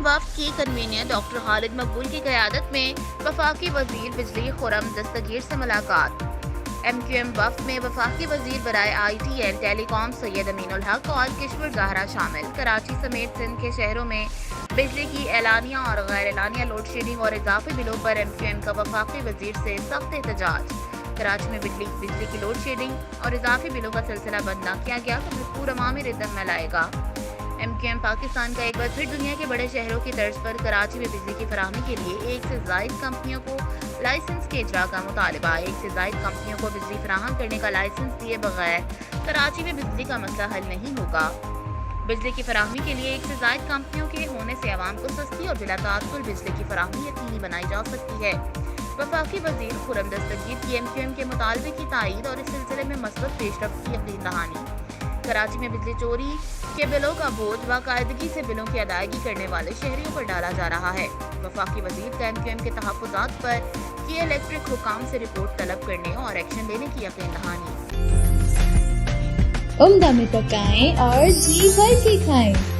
वफ्द की convener doctor Khalid मकबूल की क़यादत में वफाकी वज़ीर बिजली खुर्रम दस्तगीर से मुलाकात। MQM वफ्द में वफाकी वज़ीर बराए IT and telecom Syed Aminul हक और किश्वर ज़हरा शामिल। कराची समेत सिंध के शहरों में बिजली की एलानिया और गैर एलानिया लोड शेडिंग और इजाफी बिलों पर MQM का वफाकी वज़ीर से सख्त एहतजाज। कराची में बिजली की लोड शेडिंग और इजाफी बिलों का सिलसिला बंद न किया गया तो भरपूर अवामी रिदम में लाएगा। MQM पाकिस्तान का एक बार फिर दुनिया के बड़े शहरों की तर्ज पर कराची में बिजली की फराहमी के लिए एक से ज़ायद कंपनियों को लाइसेंस के इजरा का मुतालबा। एक से ज़ायद कंपनियों को बिजली फराहम करने का लाइसेंस दिए बगैर कराची में बिजली का मसला हल नहीं होगा। बिजली की फराहमी के लिए एक से ज़ायद कंपनियों के होने से आवाम को सस्ती और बिला तासुर बिजली की फराहमी यकीनी बनाई जा सकती है। वफाकी वज़ीर खुर्रम दस्तगीर की MQM के मुतालबे की तायीद और इस सिलसिले में मस्बत पेशरफ्त की यकीन दहानी। कराची में बिजली चोरी के बिलों का बोझ बाकायदगी से बिलों की अदायगी करने वाले शहरियों पर डाला जा रहा है। वफाकी वज़ीर का MQM के तहफ़्फ़ुज़ात पर की इलेक्ट्रिक हुकाम से रिपोर्ट तलब करने और एक्शन लेने की यकीन दहानी। उम्दा में पकाएं और जी भर के खाएं।